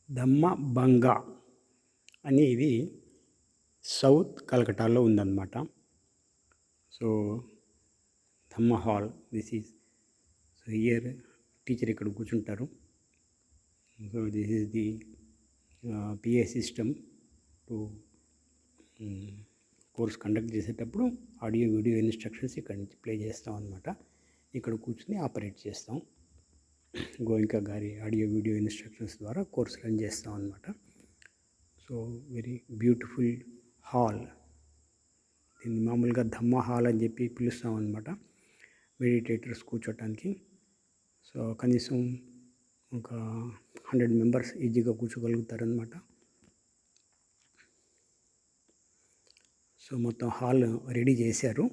దమ్మ బంగా అని ఇది సౌత్ కలకటాలో ఉందన్నమాట. So Dhamma hall this is. So here teacher ఇక్కడ కూర్చుంటారు. So this is the PA system to course conduct చేసేటప్పుడు ఆడియో వీడియో ఇన్స్ట్రక్షన్స్ ఇక్కడ నుంచి ప్లే చేస్తాం అన్నమాట. ఇక్కడ కూర్చుని ఆపరేట్ చేస్తాం. గోయింకా గారి ఆడియో వీడియో ఇన్స్ట్రక్షన్స్ ద్వారా కోర్స్ రన్ చేస్తాం అన్నమాట. So very beautiful hall. దీన్ని మామూలుగా ధమ్మ హాల్ అని చెప్పి పిలుస్తాం అన్నమాట. మెడిటేటర్స్ కూర్చోటానికి. సో కనీసం ఒక 100 మెంబర్స్ ఈజీగా కూర్చోగలుగుతారనమాట. సో మొత్తం హాల్ రెడీ చేశారు.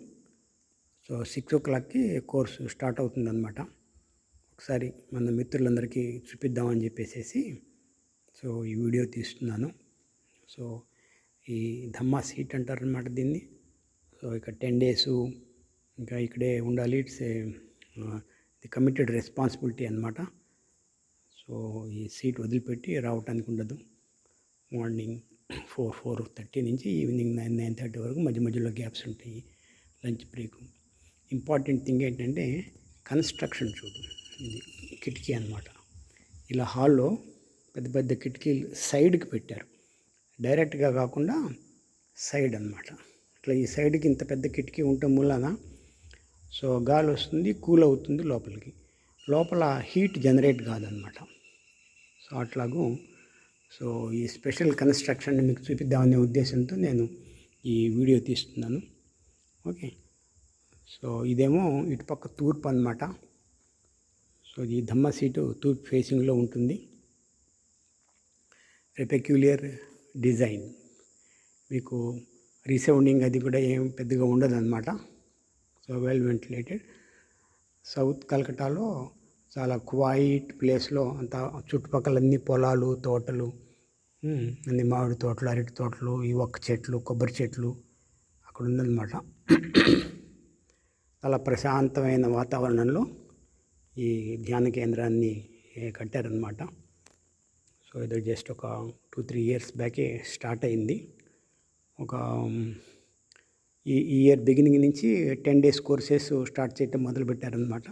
సో 6 o'clockకి కోర్సు స్టార్ట్ అవుతుందన్నమాట. ఒకసారి మన మిత్రులందరికీ చూపిద్దామని చెప్పేసి సో ఈ వీడియో తీస్తున్నాను. సో ఈ ధమ్మా సీట్ అంటారనమాట దీన్ని. సో ఇక్కడ 10 days ఇంకా ఇక్కడే ఉండాలి. ఇట్స్ ది కమిటెడ్ రెస్పాన్సిబిలిటీ అనమాట. సో ఈ సీట్ వదిలిపెట్టి రావటానికి ఉండదు. మార్నింగ్ 4:30 నుంచి ఈవినింగ్ 9:30 వరకు మధ్య మధ్యలో గ్యాప్స్ ఉంటాయి. Lunch break. ఇంపార్టెంట్ థింగ్ ఏంటంటే కన్స్ట్రక్షన్ చూడు. ఇది కిటికీ అనమాట. ఇలా హాల్లో పెద్ద పెద్ద కిటికీలు సైడ్కి పెట్టారు. డైరెక్ట్గా కాకుండా సైడ్ అనమాట. ఇట్లా ఈ సైడ్కి ఇంత పెద్ద కిటికీ ఉండటం మూలన సో గాలి వస్తుంది, కూల్ అవుతుంది లోపలికి. లోపల హీట్ జనరేట్ కాదనమాట. సో అట్లాగూ సో ఈ స్పెషల్ కన్స్ట్రక్షన్ మీకు చూపిద్దామనే ఉద్దేశంతో నేను ఈ వీడియో తీస్తున్నాను. ఓకే. సో ఇదేమో ఇటుపక్క తూర్పు అనమాట. సో ఈ ధమ్మ సీటు తూర్పు ఫేసింగ్లో ఉంటుంది. Peculiar design. మీకు రీసౌండింగ్ అది కూడా ఏం పెద్దగా ఉండదు అనమాట. So well ventilated. సౌత్ కలకటాలో చాలా క్వైట్ ప్లేస్లో అంతా చుట్టుపక్కల అన్ని పొలాలు, తోటలు, అన్ని మామిడి తోటలు, అరటి తోటలు, ఈ ఒక్క చెట్లు, కొబ్బరి చెట్లు అక్కడ ఉందన్నమాట. చాలా ప్రశాంతమైన వాతావరణంలో ఈ ధ్యాన కేంద్రాన్ని కట్టారనమాట. సో ఇది జస్ట్ ఒక 2-3 years బ్యాకే స్టార్ట్ అయింది. ఒక ఈ ఇయర్ బిగినింగ్ నుంచి 10 days కోర్సెస్ స్టార్ట్ చేయటం మొదలుపెట్టారనమాట.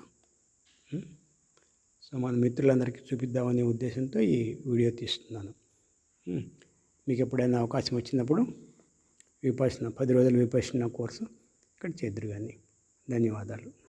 సో మన మిత్రులందరికీ చూపిద్దామనే ఉద్దేశంతో ఈ వీడియో తీస్తున్నాను. మీకు ఎప్పుడైనా అవకాశం వచ్చినప్పుడు విపశ్యన 10 రోజుల విపశ్యన కోర్సు ఇక్కడ చేద్దురు కానీ. ధన్యవాదాలు.